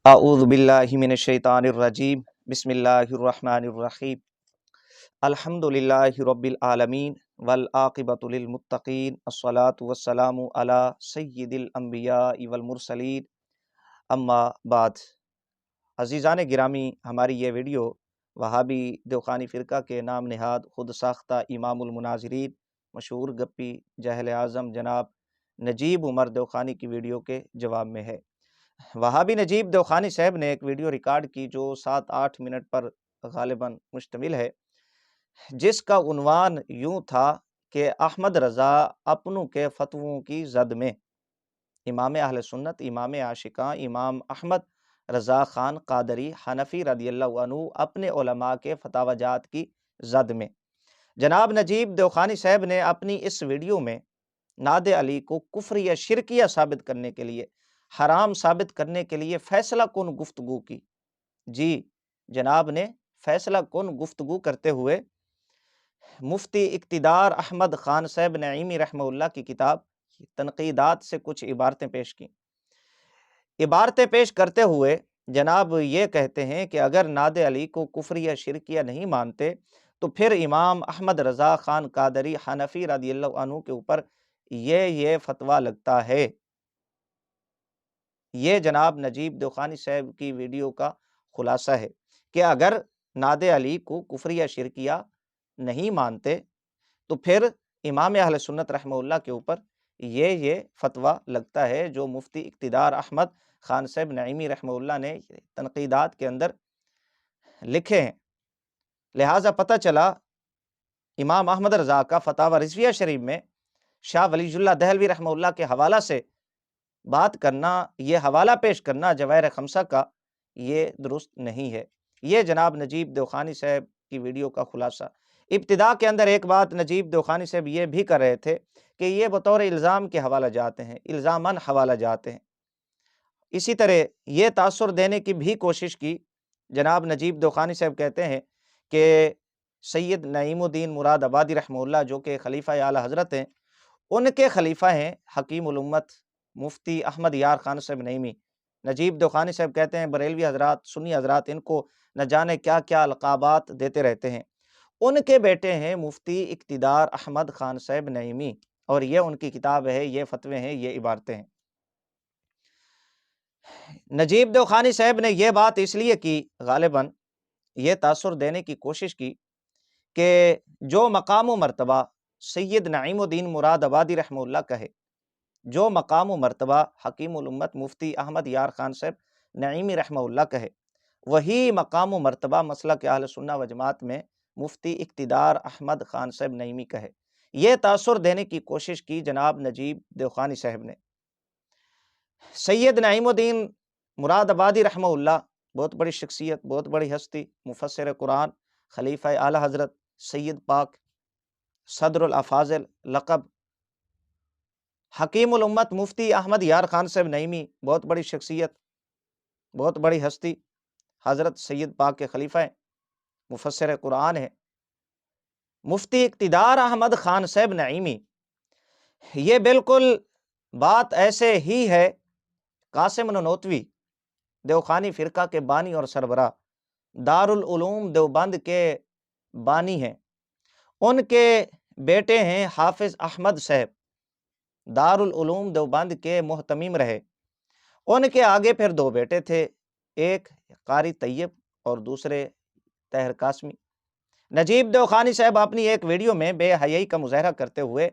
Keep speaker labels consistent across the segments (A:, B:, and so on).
A: اعوذ باللہ من الشیطان الرجیم بسم اللہ الرحمن الرحیم الحمد للہ رب العالمین والعاقبۃ للمتقین الصلاۃ والسلام علی سید الانبیاء والمرسلین اما بعد۔ عزیزان گرامی، ہماری یہ ویڈیو وہابی دیوخانی فرقہ کے نام نہاد خود ساختہ امام المناظرین مشہور گپی جاہل اعظم جناب نجیب عمر دیوخانی کی ویڈیو کے جواب میں ہے۔ وہابی نجیب دیوخانی صاحب نے ایک ویڈیو ریکارڈ کی جو 7-8 منٹ پر غالباً مشتمل ہے، جس کا عنوان یوں تھا کہ احمد رضا اپنوں کے فتووں کی زد میں، امام اہل سنت، امام عاشقاں، امام احمد رضا خان قادری حنفی رضی اللہ عنہ اپنے علماء کے فتاوی جات کی زد میں۔ جناب نجیب دیوخانی صاحب نے اپنی اس ویڈیو میں نعت علی کو کفریہ شرکیہ ثابت کرنے کے لیے، حرام ثابت کرنے کے لیے فیصلہ کن گفتگو کی۔ جی، جناب نے فیصلہ کن گفتگو کرتے ہوئے مفتی اقتدار احمد خان صاحب نعیمی رحمہ اللہ کی کتاب تنقیدات سے کچھ عبارتیں پیش کی۔ عبارتیں پیش کرتے ہوئے جناب یہ کہتے ہیں کہ اگر نعت علی کو کفریہ شرکیہ نہیں مانتے تو پھر امام احمد رضا خان قادری حنفی رضی اللہ عنہ کے اوپر یہ فتویٰ لگتا ہے۔ یہ جناب نجیب دیوخانی صاحب کی ویڈیو کا خلاصہ ہے کہ اگر نعت علی کو کفریہ شرکیہ نہیں مانتے تو پھر امام اہل سنت رحمہ اللہ کے اوپر یہ فتویٰ لگتا ہے جو مفتی اقتدار احمد خان صاحب نعیمی رحمہ اللہ نے تنقیدات کے اندر لکھے ہیں۔ لہٰذا پتہ چلا امام احمد رضا کا فتاوی رضویہ شریف میں شاہ ولی اللہ دہلوی رحمہ اللہ کے حوالہ سے بات کرنا، یہ حوالہ پیش کرنا جواہر خمسہ کا، یہ درست نہیں ہے۔ یہ جناب نجیب دیوخانی صاحب کی ویڈیو کا خلاصہ۔ ابتدا کے اندر ایک بات نجیب دیوخانی صاحب یہ بھی کر رہے تھے کہ یہ بطور الزام کے حوالہ جاتے ہیں، الزاماً حوالہ جاتے ہیں۔ اسی طرح یہ تاثر دینے کی بھی کوشش کی۔ جناب نجیب دیوخانی صاحب کہتے ہیں کہ سید نعیم الدین مراد آبادی رحمہ اللہ جو کہ خلیفہ اعلیٰ حضرت ہیں، ان کے خلیفہ ہیں حکیم الامت مفتی احمد یار خان صاحب نعیمی۔ نجیب دیوخانی صاحب کہتے ہیں بریلوی حضرات، سنی حضرات ان کو نہ جانے کیا کیا القابات دیتے رہتے ہیں۔ ان کے بیٹے ہیں مفتی اقتدار احمد خان صاحب نعیمی، اور یہ ان کی کتاب ہے، یہ فتوے ہیں، یہ عبارتیں ہیں۔ نجیب دیوخانی صاحب نے یہ بات اس لیے کی، غالباً یہ تاثر دینے کی کوشش کی کہ جو مقام و مرتبہ سید نعیم الدین مراد آبادی رحمہ اللہ کا ہے، جو مقام و مرتبہ حکیم الامت مفتی احمد یار خان صاحب نعیمی رحمہ اللہ کا ہے، وہی مقام و مرتبہ مسلک اہل سنہ و جماعت میں مفتی اقتدار احمد خان صاحب نعیمی کا ہے۔ یہ تاثر دینے کی کوشش کی جناب نجیب دیوخانی صاحب نے۔ سید نعیم الدین مراد آبادی رحمہ اللہ بہت بڑی شخصیت، بہت بڑی ہستی، مفسر قرآن، خلیفہ اعلیٰ حضرت، سید پاک، صدر الافاضل لقب، حکیم الامت مفتی احمد یار خان صاحب نعیمی بہت بڑی شخصیت، بہت بڑی ہستی، حضرت سید پاک کے خلیفہ ہیں، مفسر قرآن ہے۔ مفتی اقتدار احمد خان صاحب نعیمی، یہ بالکل بات ایسے ہی ہے قاسم نانوتوی دیوخانی فرقہ کے بانی اور سربراہ، دارالعلوم دیوبند کے بانی ہیں، ان کے بیٹے ہیں حافظ احمد صاحب، دارالعلوم دیوبند کے محتمم رہے۔ ان کے آگے پھر دو بیٹے تھے، ایک قاری طیب اور دوسرے طاہر قاسمی۔ نجیب دیوخانی صاحب اپنی ایک ویڈیو میں بے حیائی کا مظاہرہ کرتے ہوئے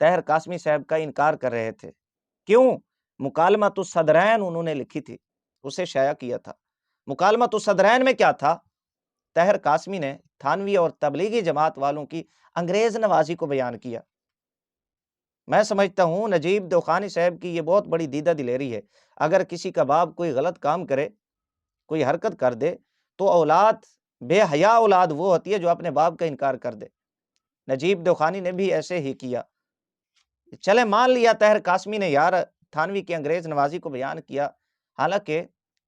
A: طاہر قاسمی صاحب کا انکار کر رہے تھے۔ کیوں؟ مکالمۃ الصدرین انہوں نے لکھی تھی، اسے شائع کیا تھا۔ مکالمۃ الصدرین میں کیا تھا؟ طاہر قاسمی نے تھانوی اور تبلیغی جماعت والوں کی انگریز نوازی کو بیان کیا۔ میں سمجھتا ہوں نجیب دیوخانی صاحب کی یہ بہت بڑی دیدہ دلیری ہے۔ اگر کسی کا باپ کوئی غلط کام کرے، کوئی حرکت کر دے، تو اولاد، بے حیا اولاد وہ ہوتی ہے جو اپنے باپ کا انکار کر دے۔ نجیب دیوخانی نے بھی ایسے ہی کیا۔ چلے مان لیا طاہر قاسمی نے یار تھانوی کی انگریز نوازی کو بیان کیا، حالانکہ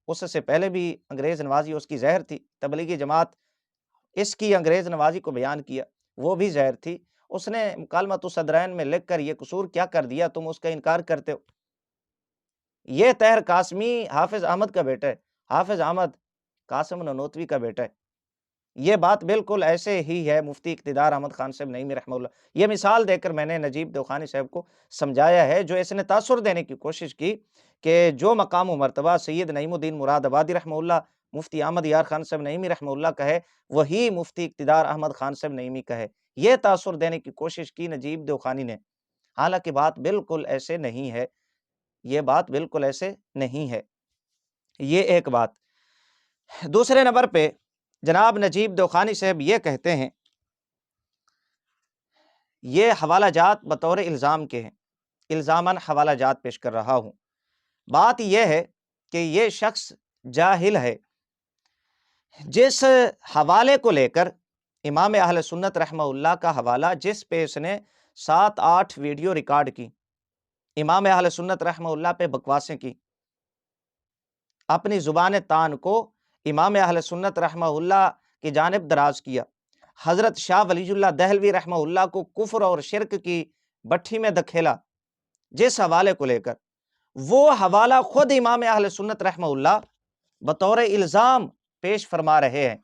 A: اس سے پہلے بھی انگریز نوازی اس کی زہر تھی۔ تبلیغی جماعت اس کی انگریز نوازی کو بیان کیا، وہ بھی زہر تھی۔ اس نے مکالمۃ الصدرین میں لکھ کر یہ قصور کیا کر دیا، تم اس کا انکار کرتے ہو؟ یہ طاہر قاسمی حافظ احمد کا بیٹا ہے، حافظ احمد قاسم نانوتوی کا بیٹا ہے۔ یہ بات بالکل ایسے ہی ہے مفتی اقتدار احمد خان صاحب نعیمی رحمہ اللہ۔ یہ مثال دے کر میں نے نجیب دیوخانی صاحب کو سمجھایا ہے، جو اس نے تاثر دینے کی کوشش کی کہ جو مقام و مرتبہ سید نعیم الدین مراد آبادی رحمہ اللہ، مفتی احمد یار خان صاحب نعیمی رحمہ اللہ کا ہے، وہی مفتی اقتدار احمد خان صاحب نعیمی کا ہے۔ یہ تاثر دینے کی کوشش کی نجیب دیوخانی نے، حالانکہ بات بالکل ایسے نہیں ہے، یہ بات بالکل ایسے نہیں ہے۔ یہ ایک بات۔ دوسرے نمبر پہ جناب نجیب دیوخانی صاحب یہ کہتے ہیں، یہ حوالہ جات بطور الزام کے ہیں، الزاماً حوالہ جات پیش کر رہا ہوں۔ بات یہ ہے کہ یہ شخص جاہل ہے، جس حوالے کو لے کر امام اہل سنت رحمہ اللہ کا حوالہ جس پہ اس نے 7-8 ویڈیو ریکارڈ کی، امام اہل سنت رحمہ اللہ پہ بکواسیں کی، اپنی زبان تان کو امام اہل سنت رحمہ اللہ کی جانب دراز کیا، حضرت شاہ ولی اللہ دہلوی رحمہ اللہ کو کفر اور شرک کی بٹھی میں دھکیلا، جس حوالے کو لے کر وہ حوالہ خود امام اہل سنت رحمہ اللہ بطور الزام پیش فرما رہے ہیں۔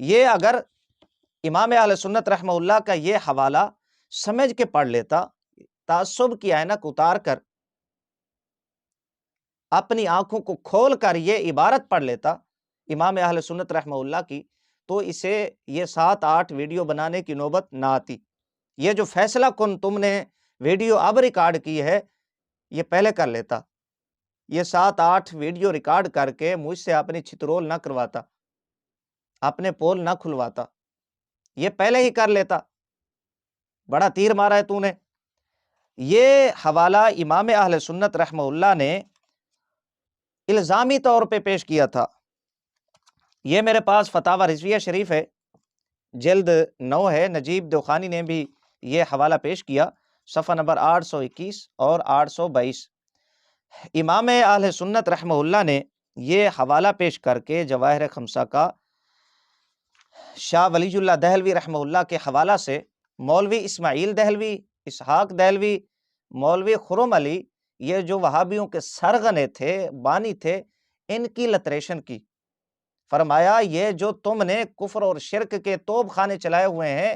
A: یہ اگر امام اہل سنت رحمہ اللہ کا یہ حوالہ سمجھ کے پڑھ لیتا، تعصب کی اینک اتار کر اپنی آنکھوں کو کھول کر یہ عبارت پڑھ لیتا امام اہل سنت رحمہ اللہ کی، تو اسے یہ 7-8 ویڈیو بنانے کی نوبت نہ آتی۔ یہ جو فیصلہ کن تم نے ویڈیو اب ریکارڈ کی ہے، یہ پہلے کر لیتا، یہ 7-8 ویڈیو ریکارڈ کر کے مجھ سے اپنی چھترول نہ کرواتا، اپنے پول نہ کھلواتا، یہ پہلے ہی کر لیتا۔ بڑا تیر مارا ہے تو نے۔ یہ حوالہ امام اہل سنت رحمہ اللہ نے الزامی طور پہ پیش کیا تھا۔ یہ میرے پاس فتاوی رضویہ شریف ہے، جلد 9 ہے، نجیب دیوخانی نے بھی یہ حوالہ پیش کیا، صفحہ نمبر 821 اور 822۔ امام اہل سنت رحمہ اللہ نے یہ حوالہ پیش کر کے جواہر خمسہ کا شاہ ولی اللہ دہلوی رحمہ اللہ کے حوالہ سے مولوی اسماعیل دہلوی، اسحاق دہلوی، مولوی خرم علی، یہ جو وہابیوں کے سرغنے تھے، بانی تھے، ان کی لتریشن کی۔ فرمایا یہ جو تم نے کفر اور شرک کے توپ خانے چلائے ہوئے ہیں،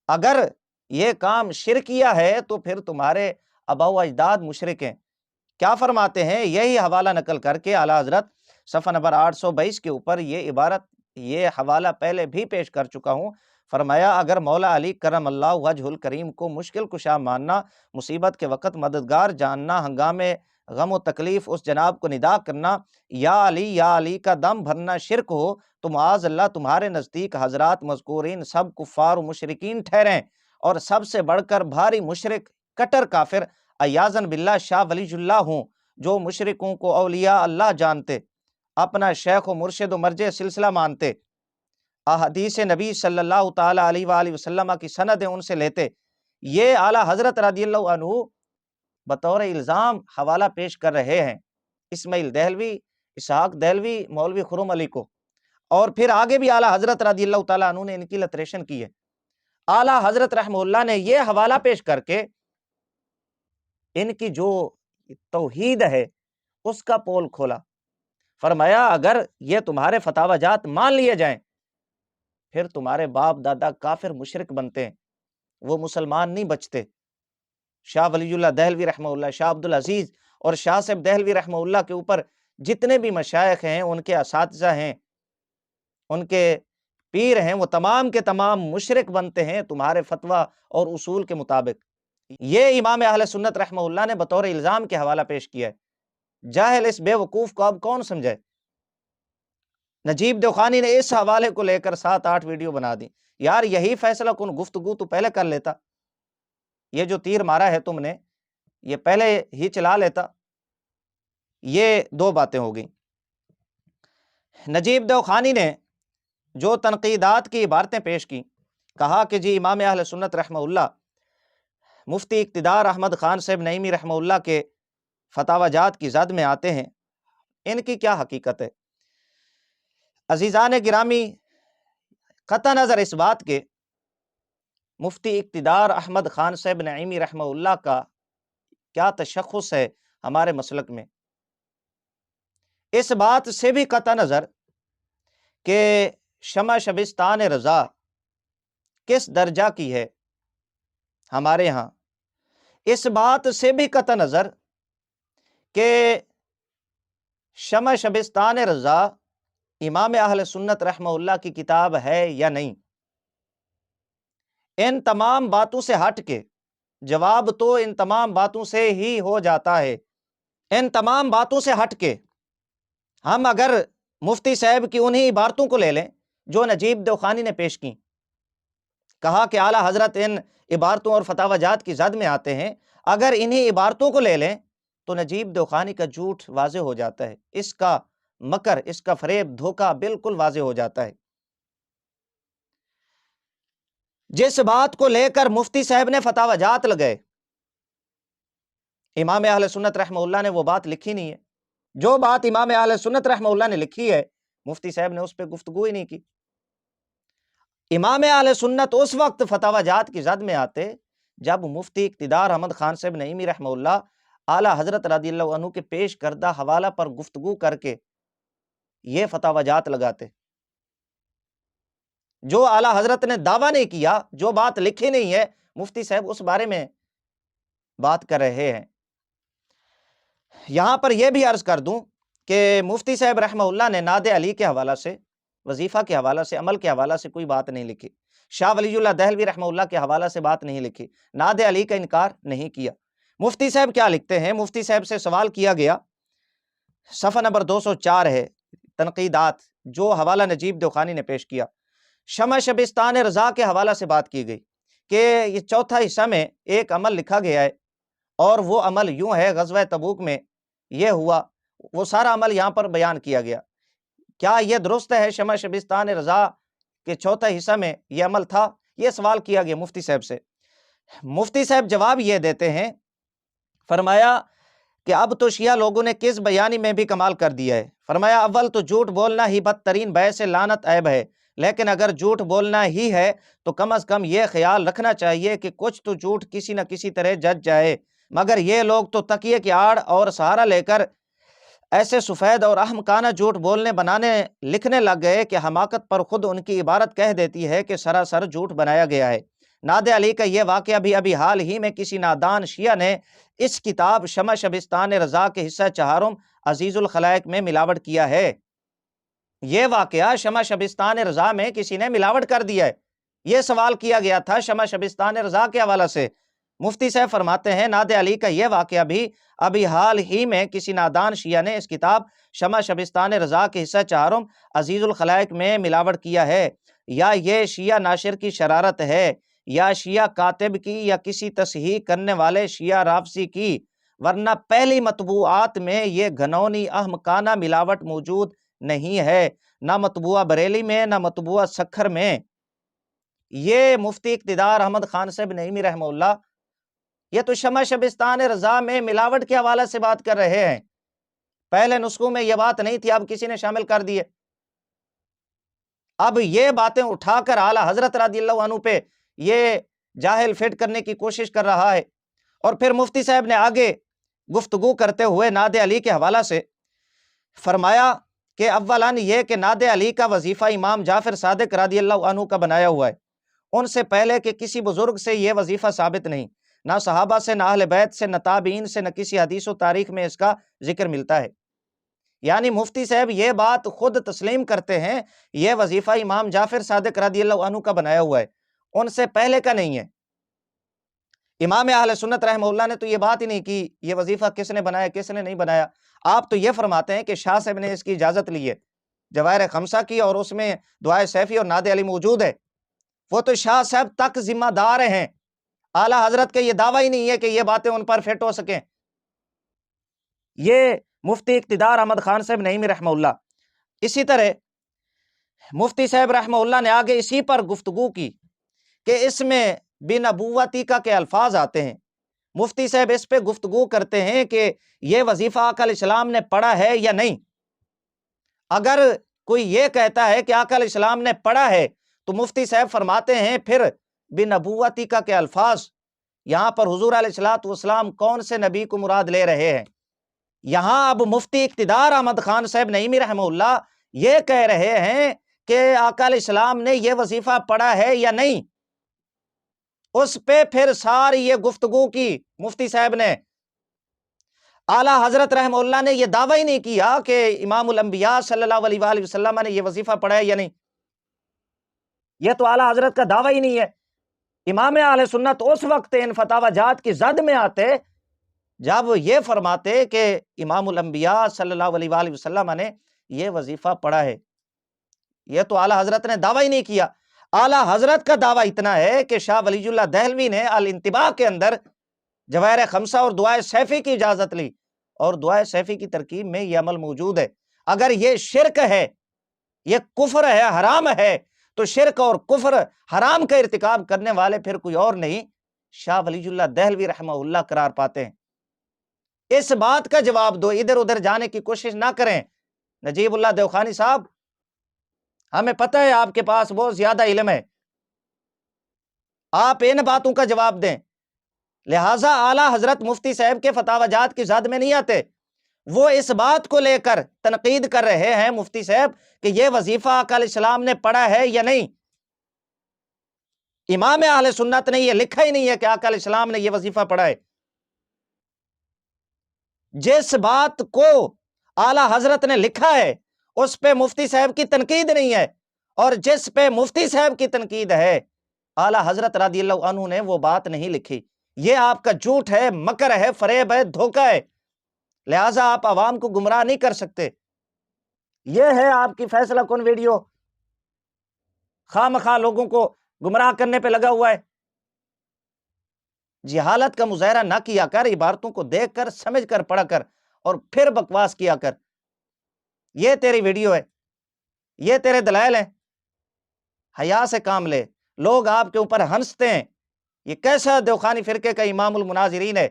A: اگر یہ کام شرکیہ ہے تو پھر تمہارے آباء و اجداد مشرک ہیں۔ کیا فرماتے ہیں؟ یہی حوالہ نقل کر کے اعلیٰ حضرت صفحہ نمبر 822 کے اوپر یہ عبارت، یہ حوالہ پہلے بھی پیش کر چکا ہوں۔ فرمایا اگر مولا علی کرم اللہ وجہ الکریم کو مشکل کشا ماننا، مصیبت کے وقت مددگار جاننا، ہنگامے غم و تکلیف اس جناب کو ندا کرنا، یا علی کا دم بھرنا شرک ہو، تو معاذ اللہ تمہارے نزدیک حضرات مذکورین سب کفار و مشرکین ٹھہریں، اور سب سے بڑھ کر بھاری مشرک کٹر کافر عیاذاً باللہ شاہ ولی اللہ ہوں، جو مشرکوں کو اولیاء اللہ جانتے، اپنا شیخ و مرشد و مرجع سلسلہ مانتے، احادیث نبی صلی اللہ تعالیٰ علیہ وآلہ وسلم کی سندیں ان سے لیتے، یہ اعلیٰ حضرت رضی اللہ عنہ بطور الزام حوالہ پیش کر رہے ہیں اسماعیل دہلوی، اسحاق دہلوی، مولوی خرم علی کو، اور پھر آگے بھی اعلیٰ حضرت رضی اللہ تعالیٰ عنہ نے ان کی لتریشن کی ہے۔ اعلیٰ حضرت رحمہ اللہ نے یہ حوالہ پیش کر کے ان کی جو توحید ہے اس کا پول کھولا۔ فرمایا اگر یہ تمہارے فتاوی جات مان لیے جائیں، پھر تمہارے باپ دادا کافر مشرک بنتے ہیں، وہ مسلمان نہیں بچتے۔ شاہ ولی اللہ دہلوی رحمہ اللہ، شاہ عبدالعزیز اور شاہ صاحب دہلوی رحمہ اللہ کے اوپر جتنے بھی مشائخ ہیں، ان کے اساتذہ ہیں، ان کے پیر ہیں، وہ تمام کے تمام مشرک بنتے ہیں تمہارے فتویٰ اور اصول کے مطابق۔ یہ امام اہل سنت رحمہ اللہ نے بطور الزام کے حوالہ پیش کیا ہے۔ جاہل اس بے وقوف کو اب کون سمجھے؟ نجیب دیوخانی نے اس حوالے کو لے کر 7-8 ویڈیو بنا دی۔ یار یہی فیصلہ کن گفتگو تو پہلے کر لیتا، یہ جو تیر مارا ہے تم نے یہ پہلے ہی چلا لیتا۔ یہ 2 باتیں ہو گئیں۔ نجیب دیوخانی نے جو تنقیدات کی عبارتیں پیش کی، کہا کہ جی امام اہل سنت رحمہ اللہ مفتی اقتدار احمد خان صاحب نعیمی رحمہ اللہ کے فتاوی جات کی زد میں آتے ہیں، ان کی کیا حقیقت ہے؟ عزیزان گرامی، قطع نظر اس بات کے مفتی اقتدار احمد خان صاحب نعیمی رحمہ اللہ کا کیا تشخص ہے ہمارے مسلک میں، اس بات سے بھی قطع نظر کہ شمع شبستان رضا کس درجہ کی ہے ہمارے ہاں، اس بات سے بھی قطع نظر کہ شمع شبستان رضا امام اہل سنت رحمہ اللہ کی کتاب ہے یا نہیں، ان تمام باتوں سے ہٹ کے جواب تو ان تمام باتوں سے ہی ہو جاتا ہے۔ ان تمام باتوں سے ہٹ کے ہم اگر مفتی صاحب کی انہی عبارتوں کو لے لیں جو نجیب دوخانی نے پیش کی، کہا کہ اعلیٰ حضرت ان عبارتوں اور فتاوی جات کی زد میں آتے ہیں، اگر انہی عبارتوں کو لے لیں تو نجیب دوخانی کا جھوٹ واضح ہو جاتا ہے، اس کا مکر، اس کا فریب، دھوکہ بالکل واضح ہو جاتا ہے۔ جس بات کو لے کر مفتی صاحب نے فتاوی جات لگائے، امام اہل سنت رحمہ اللہ نے وہ بات لکھی نہیں ہے۔ جو بات امام اہل سنت رحمہ اللہ نے لکھی ہے مفتی صاحب نے اس پہ گفتگو ہی نہیں کی۔ امام اہل سنت اس وقت فتاوی جات کی زد میں آتے جب مفتی اقتدار احمد خان صاحب نعیمی رحمہ اللہ اعلیٰ حضرت رضی اللہ عنہ کے پیش کردہ حوالہ پر گفتگو کر کے یہ فتاوی جات لگاتے۔ جو اعلیٰ حضرت نے دعویٰ نہیں کیا، جو بات لکھی نہیں ہے، مفتی صاحب اس بارے میں بات کر رہے ہیں۔ یہاں پر یہ بھی عرض کر دوں کہ مفتی صاحب رحمہ اللہ نے ناد علی کے حوالہ سے، وظیفہ کے حوالہ سے، عمل کے حوالہ سے کوئی بات نہیں لکھی، شاہ ولی اللہ دہلوی رحمہ اللہ کے حوالہ سے بات نہیں لکھی، ناد علی کا انکار نہیں کیا۔ مفتی صاحب کیا لکھتے ہیں؟ مفتی صاحب سے سوال کیا گیا، صفحہ نمبر 204 ہے، تنقیدات، جو حوالہ نجیب دوخانی نے پیش کیا۔ شمع شبستان رضا کے حوالہ سے بات کی گئی کہ یہ چوتھا حصہ میں ایک عمل لکھا گیا ہے، اور وہ عمل یوں ہے، غزوہ تبوک میں یہ ہوا، وہ سارا عمل یہاں پر بیان کیا گیا۔ کیا یہ درست ہے شمع شبستان رضا کے چوتھا حصہ میں یہ عمل تھا؟ یہ سوال کیا گیا مفتی صاحب سے۔ مفتی صاحب جواب یہ دیتے ہیں، فرمایا کہ اب تو شیعہ لوگوں نے کس بیانی میں بھی کمال کر دیا ہے۔ فرمایا اول تو جھوٹ بولنا ہی بدترین باعث لعنت عیب ہے، لیکن اگر جھوٹ بولنا ہی ہے تو کم از کم یہ خیال رکھنا چاہیے کہ کچھ تو جھوٹ کسی نہ کسی طرح جج جائے، مگر یہ لوگ تو تکیے کی آڑ اور سہارا لے کر ایسے سفید اور احمقانہ جھوٹ بولنے بنانے لکھنے لگ گئے کہ حماقت پر خود ان کی عبارت کہہ دیتی ہے کہ سراسر جھوٹ بنایا گیا ہے۔ ناد علی کا یہ واقعہ بھی ابھی حال ہی میں کسی نادان شیعہ نے اس کتاب شمع شبستان رضا کے حصہ چہارم عزیز الخلائق میں ملاوٹ کیا ہے۔ یہ واقعہ شمع شبستان رضا میں کسی نے ملاوٹ کر دیا ہے۔ یہ سوال کیا گیا تھا شمع شبستان رضا کے حوالہ سے۔ مفتی صاحب فرماتے ہیں ناد علی کا یہ واقعہ بھی ابھی حال ہی میں کسی نادان شیعہ نے اس کتاب شمع شبستان رضا کے حصہ چہارم عزیز الخلائق میں ملاوٹ کیا ہے، یا یہ شیعہ ناشر کی شرارت ہے، یا شیعہ کاتب کی، یا کسی تصحیح کرنے والے شیعہ رافضی کی، ورنہ پہلی مطبوعات میں یہ گھنونی احمقانہ ملاوٹ موجود نہیں ہے، نہ مطبوعہ بریلی میں، نہ مطبوعہ سکھر میں۔ یہ مفتی اقتدار احمد خان صاحب نعیمی رحمہ اللہ یہ تو شمع شبستان رضا میں ملاوٹ کے حوالے سے بات کر رہے ہیں۔ پہلے نسخوں میں یہ بات نہیں تھی، اب کسی نے شامل کر دیے۔ اب یہ باتیں اٹھا کر اعلیٰ حضرت رضی اللہ عنہ پہ یہ جاہل فٹ کرنے کی کوشش کر رہا ہے۔ اور پھر مفتی صاحب نے آگے گفتگو کرتے ہوئے ناد علی کے حوالہ سے فرمایا کہ اولاً یہ کہ ناد علی کا وظیفہ امام جعفر صادق رضی اللہ عنہ کا بنایا ہوا ہے، ان سے پہلے کہ کسی بزرگ سے یہ وظیفہ ثابت نہیں، نہ صحابہ سے، نہ اہل بیت سے، نہ تابعین سے، نہ کسی حدیث و تاریخ میں اس کا ذکر ملتا ہے۔ یعنی مفتی صاحب یہ بات خود تسلیم کرتے ہیں یہ وظیفہ امام جعفر صادق رضی اللہ عنہ کا بنایا ہوا ہے، ان سے پہلے کا نہیں ہے۔ امام اہل سنت رحمہ اللہ نے تو یہ بات ہی نہیں کی یہ وظیفہ کس نے بنایا کس نے نہیں بنایا۔ آپ تو یہ فرماتے ہیں کہ شاہ صاحب نے اس کی اجازت لی ہے، جواہر خمسہ کی، اور اس میں دعائے سیفی اور ناد علی موجود ہے۔ وہ تو شاہ صاحب تک ذمہ دار ہیں، اعلیٰ حضرت کا یہ دعویٰ ہی نہیں ہے کہ یہ باتیں ان پر فٹ ہو سکیں۔ یہ مفتی اقتدار احمد خان صاحب نعیمی رحمہ اللہ۔ اسی طرح مفتی صاحب رحمہ اللہ نے آگے اسی پر گفتگو کی کہ اس میں بنبوتی کا کے الفاظ آتے ہیں۔ مفتی صاحب اس پہ گفتگو کرتے ہیں کہ یہ وظیفہ آقا علیہ السلام نے پڑھا ہے یا نہیں۔ اگر کوئی یہ کہتا ہے کہ آقا علیہ السلام نے پڑھا ہے تو مفتی صاحب فرماتے ہیں پھر بنبوتی کا کے الفاظ، یہاں پر حضور علیہ الصلوۃ والسلام کون سے نبی کو مراد لے رہے ہیں؟ یہاں اب مفتی اقتدار احمد خان صاحب نعیمی رحمہ اللہ یہ کہہ رہے ہیں کہ آقا علیہ السلام نے یہ وظیفہ پڑھا ہے یا نہیں، اس پہ پھر ساری یہ گفتگو کی مفتی صاحب نے۔ اعلیٰ حضرت رحمہ اللہ نے یہ دعویٰ ہی نہیں کیا کہ امام الانبیاء صلی اللہ علیہ وآلہ وسلم نے یہ وظیفہ پڑھا ہے یا نہیں، یہ تو اعلیٰ حضرت کا دعویٰ ہی نہیں ہے۔ امام اہل سنت اس وقت ان فتاوی جات کی زد میں آتے جب یہ فرماتے کہ امام الانبیاء صلی اللہ علیہ وآلہ وسلم نے یہ وظیفہ پڑھا ہے، یہ تو اعلیٰ حضرت نے دعویٰ ہی نہیں کیا۔ اعلیٰ حضرت کا دعویٰ اتنا ہے کہ شاہ ولی اللہ دہلوی نے الانتباہ کے اندر جواہر خمسہ اور دعائے سیفی کی اجازت لی، اور دعائے سیفی کی ترکیب میں یہ عمل موجود ہے۔ اگر یہ شرک ہے، یہ کفر ہے، حرام ہے، تو شرک اور کفر حرام کا ارتکاب کرنے والے پھر کوئی اور نہیں، شاہ ولی اللہ دہلوی رحمہ اللہ قرار پاتے ہیں۔ اس بات کا جواب دو، ادھر ادھر جانے کی کوشش نہ کریں۔ نجیب اللہ دیوخانی صاحب، ہمیں پتہ ہے آپ کے پاس بہت زیادہ علم ہے، آپ ان باتوں کا جواب دیں۔ لہٰذا اعلیٰ حضرت مفتی صاحب کے فتاوی جات کی زد میں نہیں آتے، وہ اس بات کو لے کر تنقید کر رہے ہیں مفتی صاحب کہ یہ وظیفہ آقا علیہ السلام نے پڑھا ہے یا نہیں۔ امام اہل سنت نے یہ لکھا ہی نہیں ہے کہ آقا علیہ السلام نے یہ وظیفہ پڑھا ہے۔ جس بات کو اعلیٰ حضرت نے لکھا ہے اس پہ مفتی صاحب کی تنقید نہیں ہے، اور جس پہ مفتی صاحب کی تنقید ہے اعلیٰ حضرت رضی اللہ عنہ نے وہ بات نہیں لکھی۔ یہ آپ کا جھوٹ ہے، مکر ہے، فریب ہے، دھوکہ ہے، لہٰذا آپ عوام کو گمراہ نہیں کر سکتے۔ یہ ہے آپ کی فیصلہ کن ویڈیو، خواہ مخواہ لوگوں کو گمراہ کرنے پہ لگا ہوا ہے۔ جہالت کا مظاہرہ نہ کیا کر، عبارتوں کو دیکھ کر سمجھ کر پڑھا کر اور پھر بکواس کیا کر۔ یہ تیری ویڈیو ہے، یہ تیرے دلائل ہیں، حیا سے کام لے۔ لوگ آپ کے اوپر ہنستے ہیں، یہ کیسا دیوخانی فرقے کا امام المناظرین ہے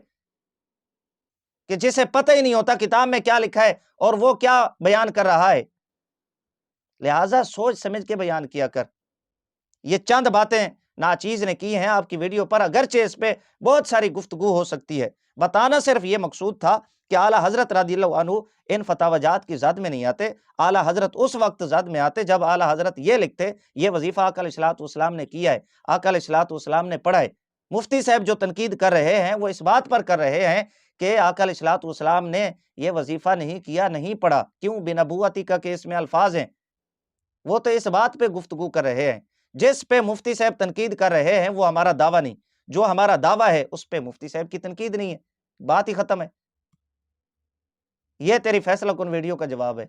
A: کہ جسے پتہ ہی نہیں ہوتا کتاب میں کیا لکھا ہے اور وہ کیا بیان کر رہا ہے۔ لہٰذا سوچ سمجھ کے بیان کیا کر۔ یہ چند باتیں ناچیز نے کی ہیں آپ کی ویڈیو پر، اگرچہ اس پہ بہت ساری گفتگو ہو سکتی ہے، بتانا صرف یہ مقصود تھا کہ اعلیٰ حضرت رضی اللہ عنہ ان فتاوی جات کی زد میں نہیں آتے۔ اعلیٰ حضرت اس وقت زد میں آتے جب اعلیٰ حضرت یہ لکھتے یہ وظیفہ آقا علیہ الصلوۃ والسلام نے کیا ہے، آقا علیہ الصلوۃ والسلام نے پڑھا ہے۔ مفتی صاحب جو تنقید کر رہے ہیں وہ اس بات پر کر رہے ہیں کہ آقا علیہ الصلوۃ والسلام نے یہ وظیفہ نہیں کیا، نہیں پڑھا، کیوں؟ بنبوتی کا کہ اس میں الفاظ ہیں، وہ تو اس بات پہ گفتگو کر رہے ہیں۔ جس پہ مفتی صاحب تنقید کر رہے ہیں وہ ہمارا دعویٰ نہیں، جو ہمارا دعویٰ ہے اس پہ مفتی صاحب کی تنقید نہیں ہے، بات ہی ختم ہے۔ یہ تیری فیصلہ کن ویڈیو کا جواب ہے۔